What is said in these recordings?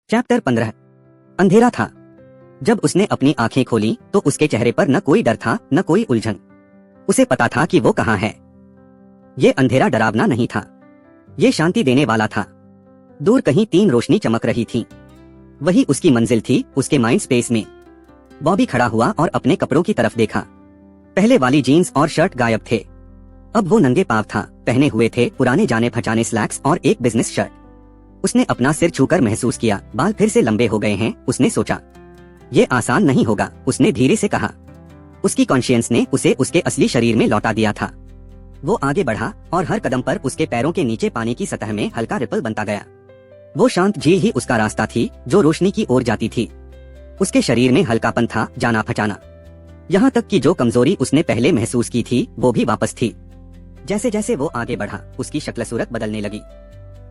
Chapter 15। अंधेरा था। जब उसने अपनी आंखें खोली तो उसके चेहरे पर न कोई डर था न कोई उलझन। उसे पता था कि वो कहाँ है। ये अंधेरा डरावना नहीं था, ये शांति देने वाला था। दूर कहीं 3 रोशनी चमक रही थी। वही उसकी मंजिल थी, उसके माइंड स्पेस में। बॉबी खड़ा हुआ और अपने कपड़ों की तरफ देखा। पहले वाली जीन्स और शर्ट गायब थे। अब वो नंगे पांव था, पहने हुए थे पुराने जाने पहचाने स्लैक्स और एक बिजनेस शर्ट। उसने अपना सिर छूकर महसूस किया, बाल फिर से लंबे हो गए हैं। उसने सोचा, ये आसान नहीं होगा। उसने धीरे से कहा। उसकी कॉन्शियंस ने उसे उसके असली शरीर में लौटा दिया था। वो आगे बढ़ा और हर कदम पर उसके पैरों के नीचे पानी की सतह में हल्का रिपल बनता गया। वो शांत झील ही उसका रास्ता थी जो रोशनी की ओर जाती थी। उसके शरीर में हल्कापन था, जाना पहचाना। यहाँ तक कि जो कमजोरी उसने पहले महसूस की थी वो भी वापस थी। जैसे जैसे वो आगे बढ़ा उसकी शक्ल सूरत बदलने लगी।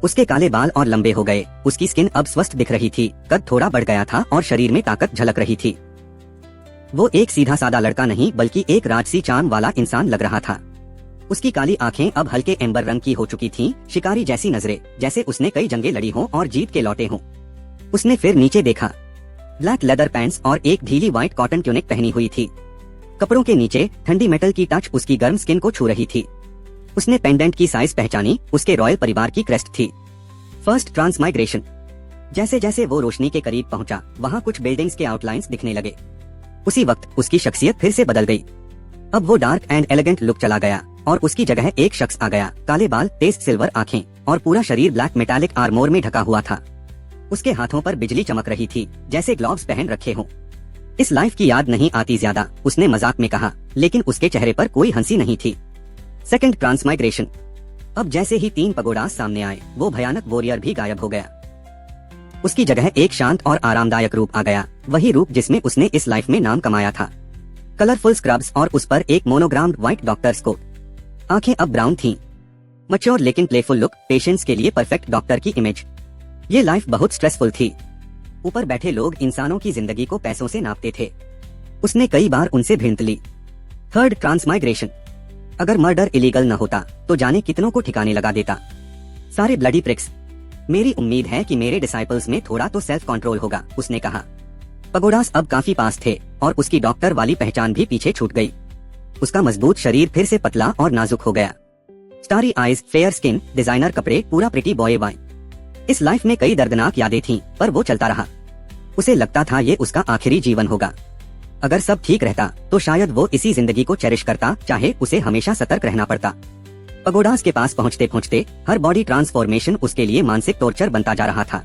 उसके काले बाल और लंबे हो गए। उसकी स्किन अब स्वस्थ दिख रही थी, कद थोड़ा बढ़ गया था और शरीर में ताकत झलक रही थी। वो एक सीधा सादा लड़का नहीं बल्कि एक राजसी चार्म वाला इंसान लग रहा था। उसकी काली आंखें अब हल्के एम्बर रंग की हो चुकी थीं, शिकारी जैसी नजरें, जैसे उसने कई जंगें लड़ी हों और जीत के लौटे हों। उसने फिर नीचे देखा। ब्लैक लेदर पैंट्स और एक ढीली व्हाइट कॉटन ट्यूनिक पहनी हुई थी। कपड़ों के नीचे ठंडी मेटल की टच उसकी गर्म स्किन को छू रही थी। उसने पेंडेंट की साइज पहचानी, उसके रॉयल परिवार की क्रेस्ट थी। First transmigration. जैसे जैसे वो रोशनी के करीब पहुंचा, वहां कुछ बिल्डिंग्स के आउटलाइंस दिखने लगे। उसी वक्त उसकी शख्सियत फिर से बदल गई। अब वो डार्क एंड एलिगेंट लुक चला गया और उसकी जगह एक शख्स आ गया। काले बाल, तेज सिल्वर आंखें और पूरा शरीर ब्लैक मेटालिक आर्मोर में ढका हुआ था। उसके हाथों पर बिजली चमक रही थी, जैसे ग्लव्स पहन रखे हों। इस लाइफ की याद नहीं आती ज्यादा, उसने मजाक में कहा, लेकिन उसके चेहरे पर कोई हंसी नहीं थी। Second transmigration. अब जैसे ही 3 पगोडास सामने आए, वो भयानक वॉरियर भी गायब हो गया। उसकी जगह एक शांत और आरामदायक रूप आ गया, वही रूप जिसमें उसने इस लाइफ में नाम कमाया था। कलरफुल स्क्रब्स और उस पर एक मोनोग्राम्ड व्हाइट डॉक्टर्स कोट। आंखें अब ब्राउन थीं। मैच्योर लेकिन प्लेफुल लुक, पेशेंट्स के लिए परफेक्ट डॉक्टर की इमेज। ये लाइफ बहुत स्ट्रेसफुल थी। ऊपर बैठे लोग इंसानों की जिंदगी को पैसों से नापते थे। उसने कई बार उनसे भिड़ंत ली। Third transmigration. अगर मर्डर इलीगल न होता तो जाने कितनों को ठिकाने लगा देता। सारे ब्लडी प्रिक्स। मेरी उम्मीद है कि मेरे डिसाइपल्स में थोड़ा तो सेल्फ कंट्रोल होगा, उसने कहा। पगोडास अब काफी पास थे और उसकी डॉक्टर वाली पहचान भी पीछे छूट गई। उसका मजबूत शरीर फिर से पतला और नाजुक हो गया। Starry eyes, fair skin, designer कपड़े, पूरा प्रिटी बॉय वाई। इस लाइफ में कई दर्दनाक यादें थीं, पर वो चलता रहा। उसे लगता था ये उसका आखिरी जीवन होगा। अगर सब ठीक रहता तो शायद वो इसी जिंदगी को चेरिश करता, चाहे उसे हमेशा सतर्क रहना पड़ता। पगोडास के पास पहुंचते पहुंचते हर बॉडी ट्रांसफॉर्मेशन उसके लिए मानसिक टॉर्चर बनता जा रहा था।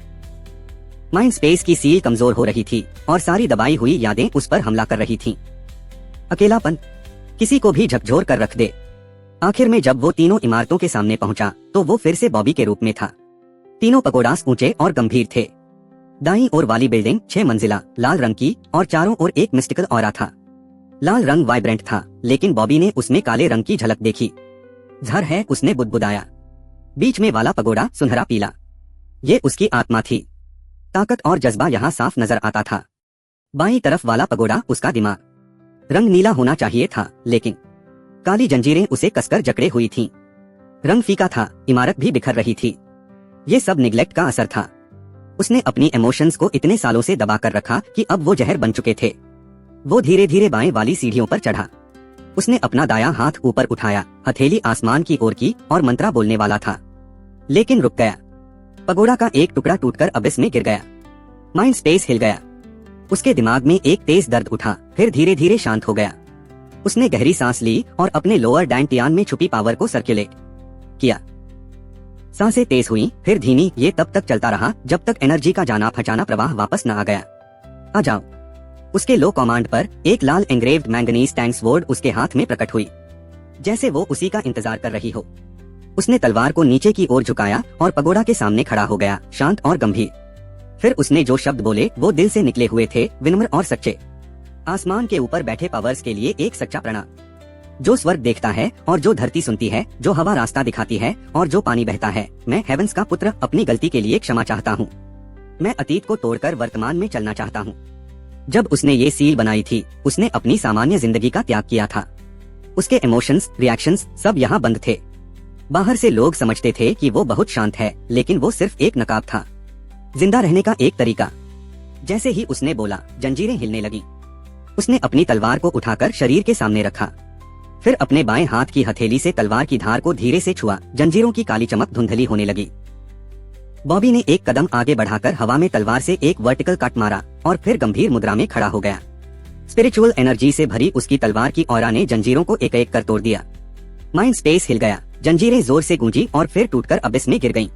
माइंड स्पेस की सील कमजोर हो रही थी और सारी दबाई हुई यादें उस पर हमला कर रही थीं। अकेलापन किसी को भी झकझोर कर रख दे। आखिर में जब वो तीनों इमारतों के सामने पहुंचा तो वो फिर से बॉबी के रूप में था। तीनों पगोडास ऊंचे और गंभीर थे। दाईं ओर वाली बिल्डिंग 6 मंजिला, लाल रंग की और चारों ओर एक मिस्टिकल ऑरा था। लाल रंग वाइब्रेंट था, लेकिन बॉबी ने उसमें काले रंग की झलक देखी। झर है, उसने बुदबुदाया। बीच में वाला पगोडा सुनहरा पीला, ये उसकी आत्मा थी। ताकत और जज्बा यहाँ साफ नजर आता था। बाईं तरफ वाला पगोडा उसका दिमाग। रंग नीला होना चाहिए था, लेकिन काली जंजीरें उसे कसकर जकड़े हुई थीं। रंग फीका था, इमारत भी बिखर रही थी। ये सब निग्लेक्ट का असर था। उसने अपनी इमोशंस को इतने सालों से दबा कर रखा कि अब वो जहर बन चुके थे। वो धीरे धीरे बाएं वाली सीढ़ियों पर चढ़ा। उसने अपना दायां हाथ ऊपर उठाया, हथेली आसमान की ओर की और मंत्रा बोलने वाला था, लेकिन रुक गया। पगोडा का एक टुकड़ा टूटकर अबिस में गिर गया। माइंड स्पेस हिल गया। उसके दिमाग में एक तेज दर्द उठा, फिर धीरे धीरे शांत हो गया। उसने गहरी सांस ली और अपने लोअर डैंटियान में छुपी पावर को सर्कुलेट किया। सांसें तेज हुई, फिर धीमी। ये तब तक चलता रहा जब तक एनर्जी का जाना पहचाना प्रवाह वापस न आ गया। आ जाओ। उसके लो कमांड पर एक लाल एंग्रेव्ड मैंगनीज टैंक स्वॉर्ड उसके हाथ में प्रकट हुई, जैसे वो उसी का इंतजार कर रही हो। उसने तलवार को नीचे की ओर झुकाया और पगोडा के सामने खड़ा हो गया, शांत और गंभीर। फिर उसने जो शब्द बोले वो दिल से निकले हुए थे, विनम्र और सच्चे। आसमान के ऊपर बैठे पावर्स के लिए एक सच्चा प्रणाम। जो स्वर्ग देखता है और जो धरती सुनती है, जो हवा रास्ता दिखाती है और जो पानी बहता है, मैं हेवंस का पुत्र अपनी गलती के लिए क्षमा चाहता हूँ। मैं अतीत को तोड़कर वर्तमान में चलना चाहता हूँ। जब उसने ये सील बनाई थी, उसने अपनी सामान्य जिंदगी का त्याग किया था। उसके इमोशंस, रिएक्शंस सब यहाँ बंद थे। बाहर से लोग समझते थे कि वो बहुत शांत है, लेकिन वो सिर्फ एक नकाब था। जिंदा रहने का एक तरीका। जैसे ही उसने बोला, जंजीरें हिलने लगी। उसने अपनी तलवार को उठाकर शरीर के सामने रखा, फिर अपने बाएं हाथ की हथेली से तलवार की धार को धीरे से छुआ। जंजीरों की काली चमक धुंधली होने लगी। बॉबी ने एक कदम आगे बढ़ाकर हवा में तलवार से एक वर्टिकल कट मारा और फिर गंभीर मुद्रा में खड़ा हो गया। स्पिरिचुअल एनर्जी से भरी उसकी तलवार की ऑरा ने जंजीरों को एक एक कर तोड़ दिया। माइंड स्पेस हिल गया। जंजीरें जोर से गूंजी और फिर टूटकर अबिस में गिर गईं।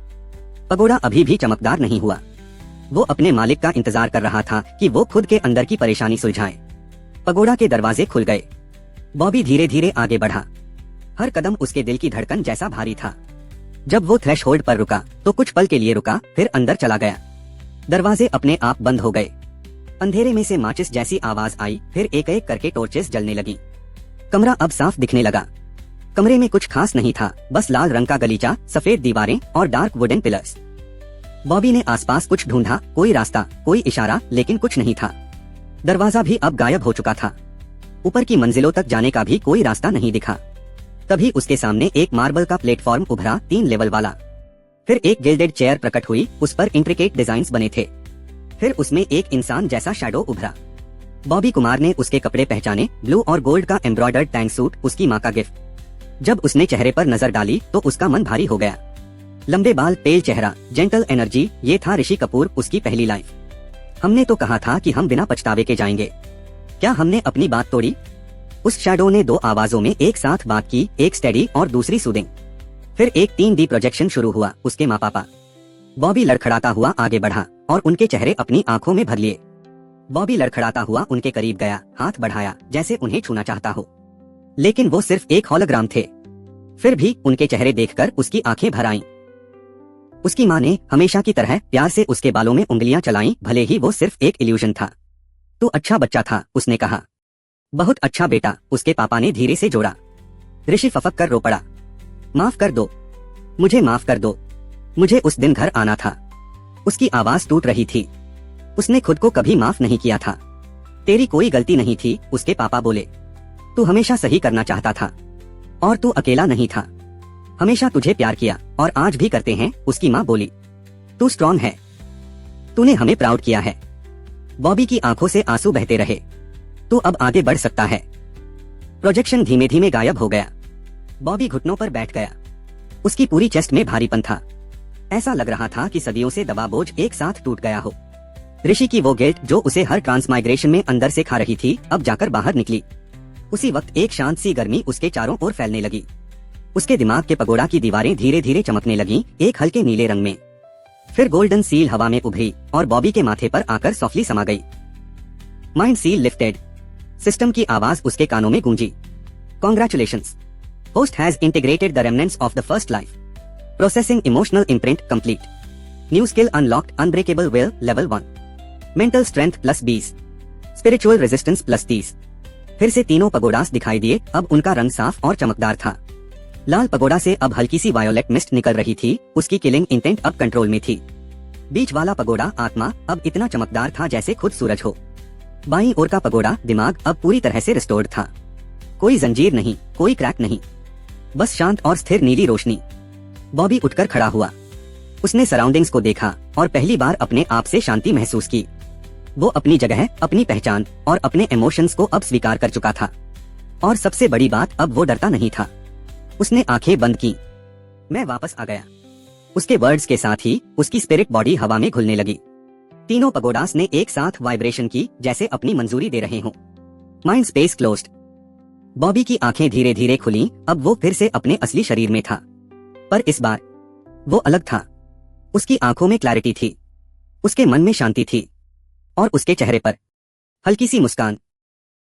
पगोड़ा अभी भी चमकदार नहीं हुआ। वो अपने मालिक का इंतजार कर रहा था कि वो खुद के अंदर की परेशानी सुलझाए। पगोड़ा के दरवाजे खुल गए। बॉबी धीरे धीरे आगे बढ़ा। हर कदम उसके दिल की धड़कन जैसा भारी था। जब वो थ्रेशहोल्ड पर रुका तो कुछ पल के लिए रुका, फिर अंदर चला गया। दरवाजे अपने आप बंद हो गए। अंधेरे में से माचिस जैसी आवाज आई, फिर एक एक करके टॉर्चेस जलने लगी। कमरा अब साफ दिखने लगा। कमरे में कुछ खास नहीं था, बस लाल रंग का गलीचा, सफेद दीवारें और डार्क वुडन पिलर्स। बॉबी ने आसपास कुछ ढूंढा, कोई रास्ता, कोई इशारा, लेकिन कुछ नहीं था। दरवाजा भी अब गायब हो चुका था। ऊपर की मंजिलों तक जाने का भी कोई रास्ता नहीं दिखा। तभी उसके सामने एक मार्बल का प्लेटफॉर्म उभरा, 3 लेवल वाला। फिर एक गिल्डेड चेयर प्रकट हुई, उस पर इंट्रिकेट डिजाइन्स बने थे। फिर उसमें एक इंसान जैसा शैडो उभरा। बॉबी कुमार ने उसके कपड़े पहचाने, ब्लू और गोल्ड का एम्ब्रॉयडर्ड टैंक सूट, उसकी माँ का गिफ्ट। जब उसने चेहरे पर नजर डाली तो उसका मन भारी हो गया। लंबे बाल, पेल चेहरा, जेंटल एनर्जी, ये था ऋषि कपूर, उसकी पहली लाइफ। हमने तो कहा था कि हम बिना पछतावे के जाएंगे। क्या हमने अपनी बात तोड़ी? उस शैडो ने 2 आवाजों में एक साथ बात की, एक स्टेडी और दूसरी सूदिंग। फिर एक 3D प्रोजेक्शन शुरू हुआ, उसके माँ पापा। बॉबी लड़खड़ाता हुआ आगे बढ़ा और उनके चेहरे अपनी आंखों में भर लिए। बॉबी लड़खड़ाता हुआ उनके करीब गया, हाथ बढ़ाया जैसे उन्हें छूना चाहता हो, लेकिन वो सिर्फ एक होलोग्राम थे। फिर भी उनके चेहरे देखकर उसकी आंखें भर आईं। उसकी माँ ने हमेशा की तरह प्यार से उसके बालों में उंगलियां चलाईं, भले ही वो सिर्फ एक इल्यूजन था। तू अच्छा बच्चा था, उसने कहा। बहुत अच्छा बेटा, उसके पापा ने धीरे से जोड़ा। ऋषि फफक कर रो पड़ा। माफ कर दो, मुझे माफ कर दो, मुझे उस दिन घर आना था। उसकी आवाज टूट रही थी। उसने खुद को कभी माफ नहीं किया था। तेरी कोई गलती नहीं थी, उसके पापा बोले। तू हमेशा सही करना चाहता था और तू अकेला नहीं था। हमेशा तुझे प्यार किया और आज भी करते हैं, उसकी माँ बोली। तू स्ट्रॉन्ग है, तूने हमें प्राउड किया है। बॉबी की आंखों से आंसू बहते रहे। तू अब आगे बढ़ सकता है। प्रोजेक्शन धीमे धीमे गायब हो गया। बॉबी घुटनों पर बैठ गया। उसकी पूरी चेस्ट में भारीपन था। ऐसा लग रहा था कि सदियों से दबा बोझ एक साथ टूट गया हो। ऋषि की वो गिल्ट जो उसे हर ट्रांसमाइग्रेशन में अंदर से खा रही थी, अब जाकर बाहर निकली। उसी वक्त एक शांत सी गर्मी उसके चारों ओर फैलने लगी। उसके दिमाग के पगोड़ा की दीवारें धीरे धीरे चमकने लगीं, एक हल्के नीले रंग में। फिर गोल्डन सील हवा में उभरी और बॉबी के माथे पर आकर सॉफ्टली समा गई। माइंड सील लिफ्टेड, सिस्टम की आवाज उसके कानों में गूंजी। Congratulations, host has integrated the remnants of the first life. Processing emotional imprint complete. New skill unlocked, unbreakable will level 1। Mental strength +20, spiritual resistance +30। फिर से तीनों पगोडास दिखाई दिए। अब उनका रंग साफ और चमकदार था। लाल पगोडा से अब हल्की सी वायोलेट मिस्ट निकल रही थी, उसकी किलिंग इंटेंट अब कंट्रोल में थी। बीच वाला पगोडा आत्मा अब इतना चमकदार था जैसे खुद सूरज हो। बाईं ओर का पगोडा दिमाग अब पूरी तरह से रिस्टोर्ड था। कोई जंजीर नहीं, कोई क्रैक नहीं, बस शांत और स्थिर नीली रोशनी। बॉबी उठकर खड़ा हुआ। उसने सराउंडिंग्स को देखा और पहली बार अपने आप से शांति महसूस की। वो अपनी जगह, अपनी पहचान और अपने इमोशंस को अब स्वीकार कर चुका था। और सबसे बड़ी बात, अब वो डरता नहीं था। उसने आंखें बंद की। मैं वापस आ गया। उसके वर्ड्स के साथ ही उसकी स्पिरिट बॉडी हवा में घुलने लगी। तीनों पगोडास ने एक साथ वाइब्रेशन की, जैसे अपनी मंजूरी दे रहे हों। Mind space closed. बॉबी की आंखें धीरे धीरे खुली। अब वो फिर से अपने असली शरीर में था, पर इस बार वो अलग था। उसकी आंखों में क्लैरिटी थी, उसके मन में शांति थी और उसके चेहरे पर हल्की सी मुस्कान।